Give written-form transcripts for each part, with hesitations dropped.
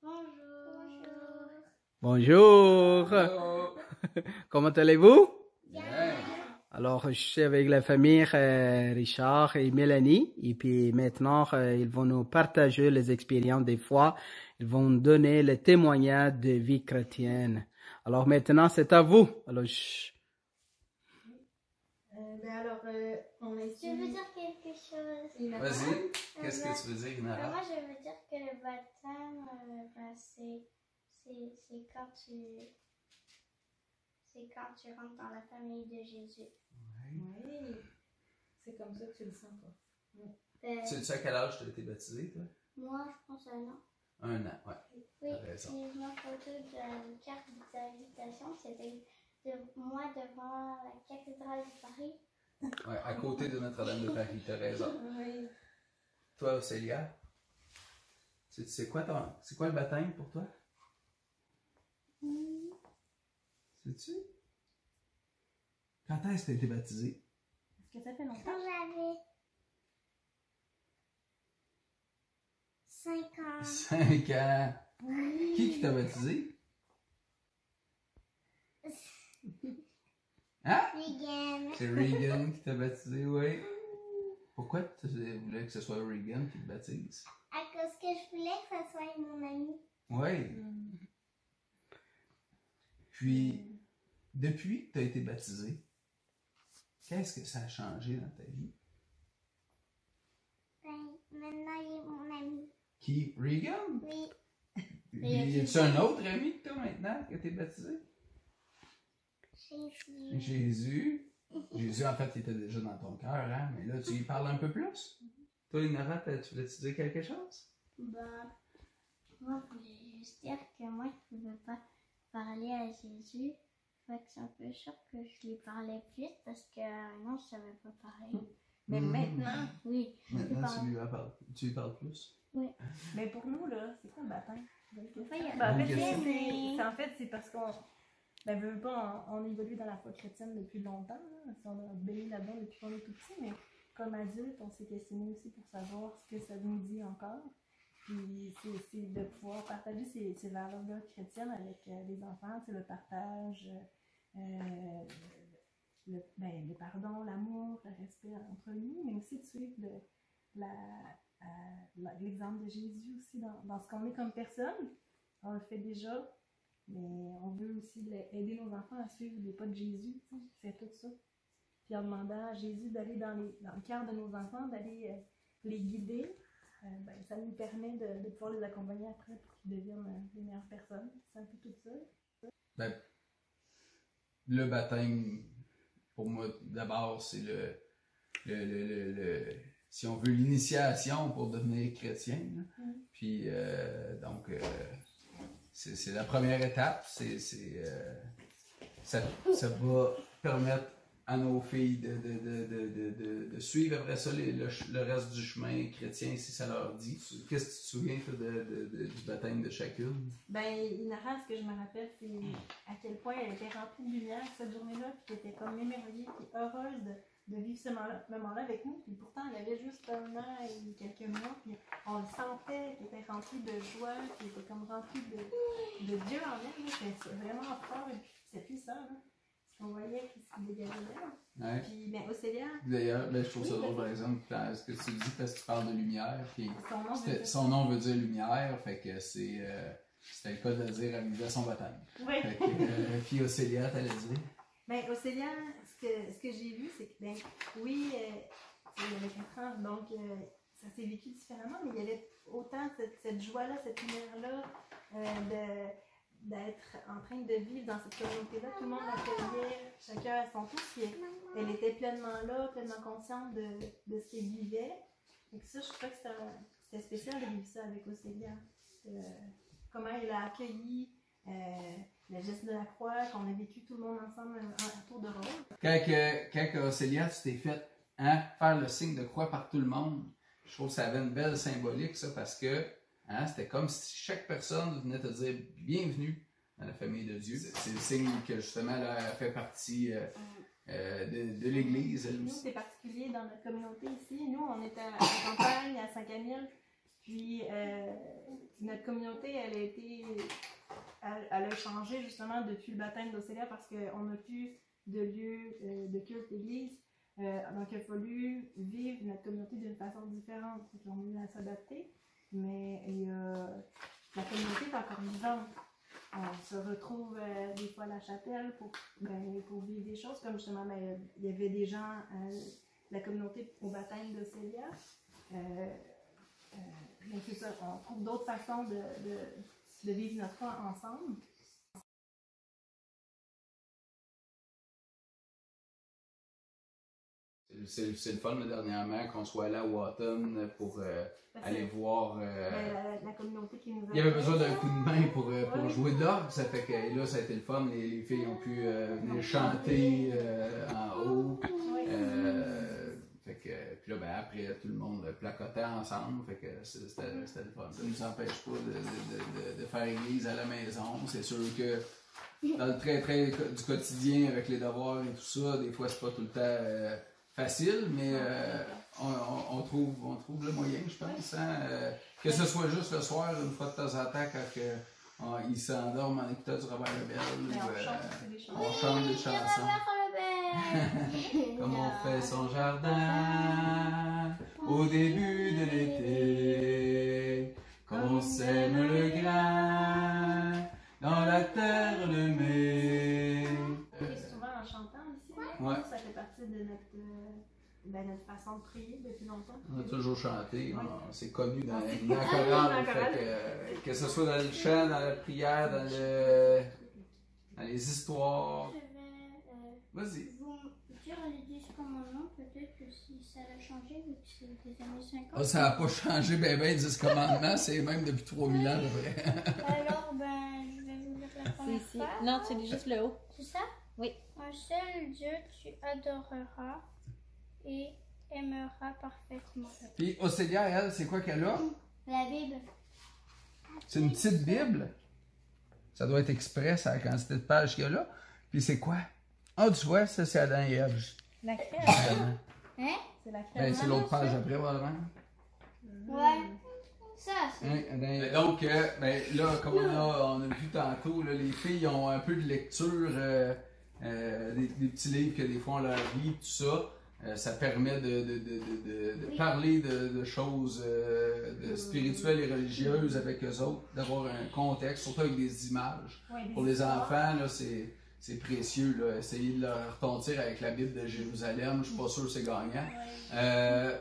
Bonjour. Bonjour. Hello. Comment allez-vous? Bien. Alors, je suis avec la famille Richard et Mélanie. Et puis maintenant, ils vont nous partager les expériences des fois. Ils vont nous donner le témoignage de vie chrétienne. Alors maintenant, c'est à vous. Alors, On est ici. Je veux dire quelque chose. Vas-y. Qu'est-ce que tu veux dire, Nara? Moi, je veux dire que le baptême, c'est quand tu rentres dans la famille de Jésus. Oui. C'est comme ça que tu le sens, toi. Tu sais à quel âge tu as été baptisé, toi? Moi, je pense un an. 1 an, ouais. Oui, T'as raison. et ma photo de la carte d'invitation, c'était de moi devant la cathédrale de Paris. Ouais, à côté de Notre-Dame de Paris, t'as raison. Oui. Toi, Célia, c'est quoi le baptême pour toi? Sais-tu? Quand est-ce que tu as été baptisé? Est-ce que ça fait longtemps? Quand j'avais 5 ans. 5 ans. Qui t'a baptisé? Hein? Regan. C'est Regan qui t'a baptisé, oui. Pourquoi tu voulais que ce soit Regan qui te baptise? À cause que je voulais que ça soit mon ami. Oui. Puis, depuis que tu as été baptisé, qu'est-ce que ça a changé dans ta vie? Ben, maintenant, il est mon ami. Qui? Regan? Oui. Y a-tu un autre ami que toi maintenant que tu es baptisé? Jésus. Jésus. Jésus, en fait, il était déjà dans ton cœur, hein? Mais là, tu y parles un peu plus. Toi, Inara, tu voulais-tu dire quelque chose? Ben, moi, je voulais juste dire que moi, je ne pouvais pas parler à Jésus. Fait que c'est un peu sûr que je lui parlais plus parce que non, je savais pas parler. Mais maintenant, Oui. Maintenant, parles. tu lui parles plus. Oui. mais pour nous, là, c'est quoi le baptême? Enfin, il y a Ben, en Bonne fait, question. c'est parce qu'on veut pas, on évolue dans la foi chrétienne depuis longtemps. Là. On a baigné là-dedans depuis qu'on est tout petit, mais comme adulte, on s'est questionné aussi pour savoir ce que ça nous dit encore. Puis c'est de pouvoir partager ces valeurs-là chrétiennes avec les enfants, le partage, le pardon, l'amour, le respect entre nous, mais aussi de suivre l'exemple de Jésus aussi dans ce qu'on est comme personne. On le fait déjà, mais on veut aussi aider nos enfants à suivre les pas de Jésus. C'est tout ça. Puis en demandant à Jésus d'aller dans le cœur de nos enfants, d'aller les guider, ça nous permet de pouvoir les accompagner après pour qu'ils deviennent des meilleures personnes. C'est un peu tout ça. Ben, le baptême, pour moi, d'abord, c'est si on veut, l'initiation pour devenir chrétien. Là. Puis, donc, c'est la première étape. Ça va permettre à nos filles de suivre après ça le reste du chemin chrétien si ça leur dit. Qu'est-ce que tu te souviens toi, du baptême de chacune? Ben, Inara, ce que je me rappelle, c'est à quel point elle était remplie de lumière cette journée-là, puis qu'elle était comme émerveillée, puis heureuse de vivre ce moment-là avec nous. Puis pourtant, elle avait juste 1 an et quelques mois, puis on le sentait qu'elle était remplie de joie, qu'elle était comme remplie de Dieu en elle. Là. C'était vraiment fort, et puis c'était puissant. Là. On voyait ce qui dégageait d'elle. Ouais. Puis, ben, Océlia. D'ailleurs, je trouve ça drôle, par exemple, ce que tu dis parce que tu parles de lumière. Puis Son nom veut dire lumière, fait que c'était le cas de le dire à l'hiver son baptême. Oui. Puis Océlia, t'allais dire? Ben, Océlia, ce que j'ai vu, c'est que, ben, oui, il y avait 4 ans, donc ça s'est vécu différemment, mais il y avait autant cette joie-là, cette lumière-là, d'être en train de vivre dans cette communauté-là. Tout le monde l'accueillait, chacun à son tour, puis elle était pleinement là, pleinement consciente de ce qu'elle vivait. Et ça, je crois que c'était spécial de vivre ça avec Océlia. Comment elle a accueilli le geste de la croix, qu'on a vécu tout le monde ensemble à tour de rôle. Quand Océlia, tu t'es fait faire le signe de croix par tout le monde, je trouve que ça avait une belle symbolique, ça, parce que c'était comme si chaque personne venait te dire bienvenue dans la famille de Dieu. C'est le signe que justement là, elle fait partie de l'Église. Nous, c'est particulier dans notre communauté ici. Nous, on est à la campagne, à Saint-Camille. Puis notre communauté, elle a changé justement depuis le baptême d'Océlia parce qu'on n'a plus de lieu de culte d'église. Donc il a fallu vivre notre communauté d'une façon différente. On a eu à s'adapter, mais la communauté est encore vivante. On se retrouve des fois à la chapelle pour vivre des choses, comme justement, il y avait des gens, la communauté au baptême d'Océlia. Mais c'est ça, on trouve d'autres façons de vivre notre foi ensemble. C'est le fun, dernièrement, qu'on soit là à Wotton pour aller voir. La communauté qui nous a. Il y avait besoin d'un coup de main pour jouer de l'orgue. Ça fait que là, ça a été le fun. Les filles ont pu venir chanter en haut. Fait que, puis là, après, tout le monde placotait ensemble. Fait que c'était le fun. Ça ne nous empêche pas de faire église à la maison. C'est sûr que dans le trait du quotidien avec les devoirs et tout ça, des fois, c'est pas tout le temps facile, mais on trouve le moyen, je pense. Hein? Que ce soit juste le soir, une fois de temps en temps, quand ils s'endorment en écoutant du Robert Lebel. On chante des chansons. Comme on fait son jardin au début de l'été, comme on sème le grain dans la terre le mai. Souvent en chantant ici, ouais. Ça fait partie de notre façon de prier depuis longtemps. On a toujours chanté, ouais. C'est connu dans la chorale, que ce soit dans le chant, dans la prière, dans les histoires. Vas-y. Vous dire les 10 commandements, peut-être que si ça a changé, vu que c'est des années 50. Oh, ça n'a pas changé, les 10 commandements, c'est même depuis 3000 ans, à peu près. Alors, je vais vous lire la première phrase. Non, c'est juste le haut. C'est ça? Oui. Un seul Dieu tu adoreras et aimeras parfaitement. Puis, Océlia, elle, c'est quoi qu'elle a? La Bible. C'est une petite Bible. Ça doit être express à la quantité de pages qu'il y a là. Puis, c'est quoi? Ah, tu vois, ça, c'est Adam et Ève. La crème. Hein? C'est la crème. C'est l'autre page après, probablement. Ouais. Ça, c'est. Hein, donc, là, comme on a vu tantôt, là, les filles ont un peu de lecture, des petits livres que des fois on leur lit, tout ça. Ça permet de parler de choses spirituelles et religieuses avec eux autres, d'avoir un contexte, surtout avec des images. Ouais, pour les enfants, là, c'est précieux. Là. Essayer de leur retentir avec la Bible de Jérusalem, je suis pas sûr que c'est gagnant.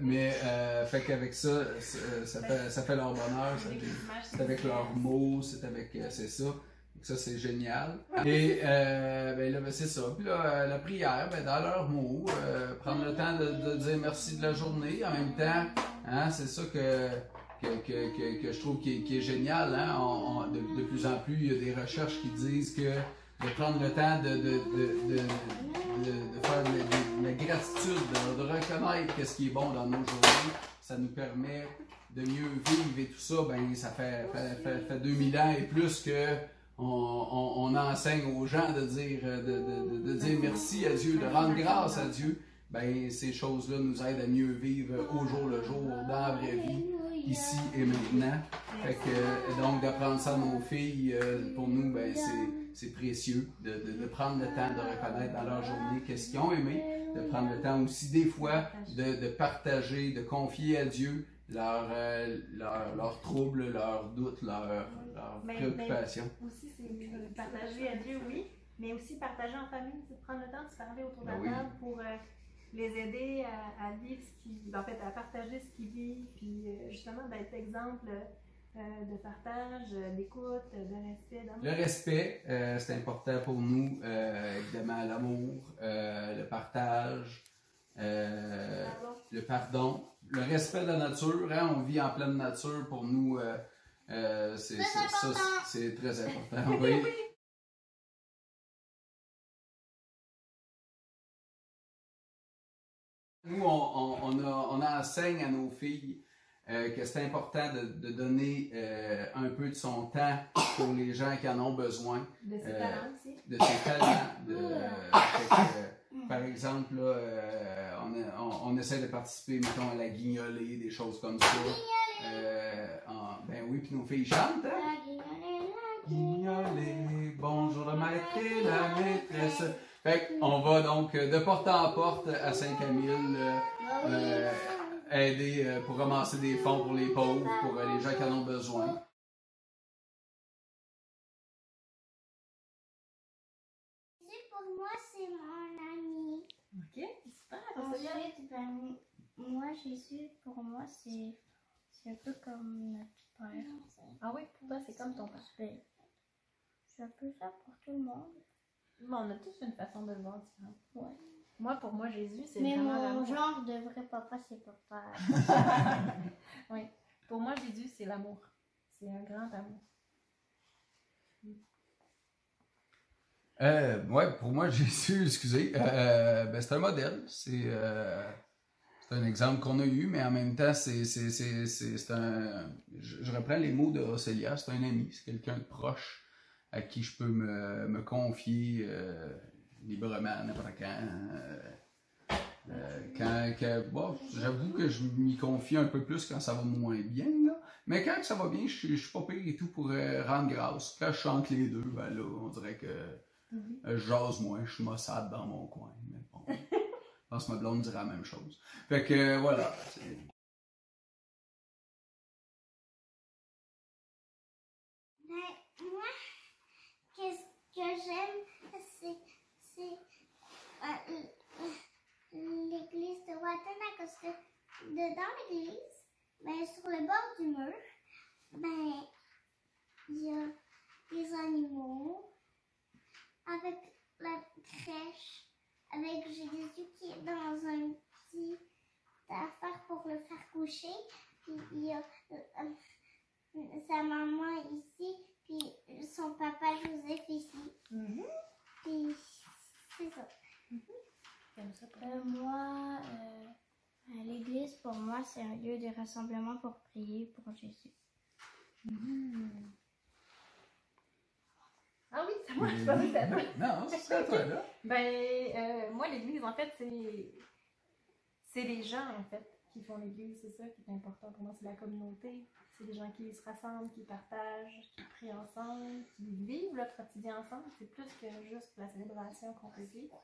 Mais fait qu'avec ça, ça fait leur bonheur. C'est avec leurs mots, c'est ça. Ça, c'est génial. Et là, c'est ça. Puis là, la prière, dans leurs mots, prendre le temps de dire merci de la journée. En même temps, hein, c'est ça que je trouve qui est génial. Hein? De plus en plus, il y a des recherches qui disent que de prendre le temps de faire de la gratitude, de reconnaître ce qui est bon dans nos journées, ça nous permet de mieux vivre et tout ça. Ça fait 2000 ans et plus que on enseigne aux gens de dire merci à Dieu, de rendre grâce à Dieu. Ces choses-là nous aident à mieux vivre au jour le jour, dans la vraie vie, ici et maintenant. Fait que, donc, d'apprendre ça à nos filles, pour nous, c'est précieux de prendre le temps de reconnaître dans leur journée qu'est-ce qu'ils ont aimé, de prendre le temps aussi des fois de partager, de confier à Dieu leurs troubles, leurs doutes, leurs préoccupations. Aussi, c'est partager à Dieu, oui, mais aussi partager en famille, c'est prendre le temps de se parler autour de la table pour les aider à vivre à partager ce qu'ils vivent, puis justement d'être exemple de partage, d'écoute, de respect, d'amour. Le respect, c'est important pour nous, évidemment l'amour, le partage, le pardon, le respect de la nature, hein, on vit en pleine nature, pour nous, c'est très important. Oui. Nous, on enseigne à nos filles que c'est important de donner un peu de son temps pour les gens qui en ont besoin. De ses talents aussi. De ses talents. Par exemple, là, on essaie de participer, mettons, à la guignolée, des choses comme ça. Ben oui, puis nos filles chantent, hein? La guignolée, la Guignolée, bonjour le maître et la maîtresse. Fait qu'on va donc de porte en porte à Saint-Camille aider pour ramasser des fonds pour les pauvres, pour les gens qui en ont besoin. Jésus, pour moi, c'est mon ami. Ok, super. Ça, c'est bien. Ensuite, ben, moi, Jésus, pour moi, c'est un peu comme notre père. Ah oui, pour toi, c'est comme ton père. Ben, c'est un peu ça pour tout le monde. Bon, on a tous une façon de le voir différente. Ouais. Moi, pour moi, Jésus, c'est Mais vraiment mon l'amour. genre de vrai papa, c'est papa. Oui. Pour moi, Jésus, c'est l'amour. C'est un grand amour. Ouais, pour moi, Jésus, excusez, ben, c'est un modèle. C'est un exemple qu'on a eu, mais en même temps, c'est un. Je reprends les mots de Roselia, c'est un ami, c'est quelqu'un de proche à qui je peux me confier librement, n'importe quand. Bon, j'avoue que je m'y confie un peu plus quand ça va moins bien, là. Mais quand ça va bien, je suis pas pire et tout pour rendre grâce. Quand je chante les deux, ben là, on dirait que je jase moins, je suis maussade dans mon coin. Mais bon, je pense que ma blonde dirait la même chose. Fait que voilà. Ben, moi, qu'est-ce que j'aime, c'est l'église de Watana, parce que dans l'église, ben, sur le bord du mur, ben, il y a des animaux, avec la crèche, avec Jésus qui est dans un petit affaire pour le faire coucher, puis il y a sa maman ici, puis son papa Joseph ici. Puis c'est ça. Comme ça, pour Moi, à l'église, pour moi, c'est un lieu de rassemblement pour prier pour Jésus. Ah oui, c'est moi, je pensais que c'était à toi. Non, c'est à toi, là. Ben, moi, l'église, en fait, c'est les gens, en fait, qui font l'église. C'est ça qui est important pour moi, c'est la communauté. C'est les gens qui se rassemblent, qui partagent, qui prient ensemble, qui vivent le quotidien ensemble. C'est plus que juste la célébration qu'on peut vivre.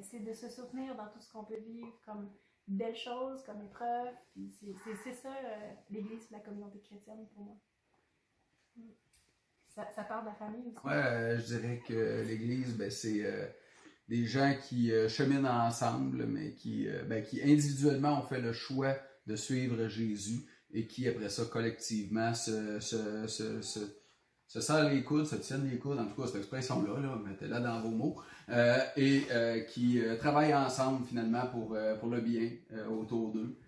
C'est de se soutenir dans tout ce qu'on peut vivre comme belles choses, comme épreuves. Puis c'est ça, l'église, la communauté chrétienne pour moi. Ça part de la famille aussi. Ouais, je dirais que l'Église, ben, c'est des gens qui cheminent ensemble, mais qui individuellement ont fait le choix de suivre Jésus et qui, après ça, collectivement, se serrent les coudes, se tiennent les coudes, en tout cas, cette expression-là, mettez-la dans vos mots, et qui travaillent ensemble, finalement, pour le bien autour d'eux,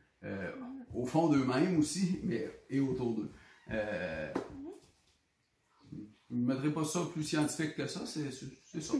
au fond d'eux-mêmes aussi, mais et autour d'eux. Je ne mettrai pas ça plus scientifique que ça, c'est ça.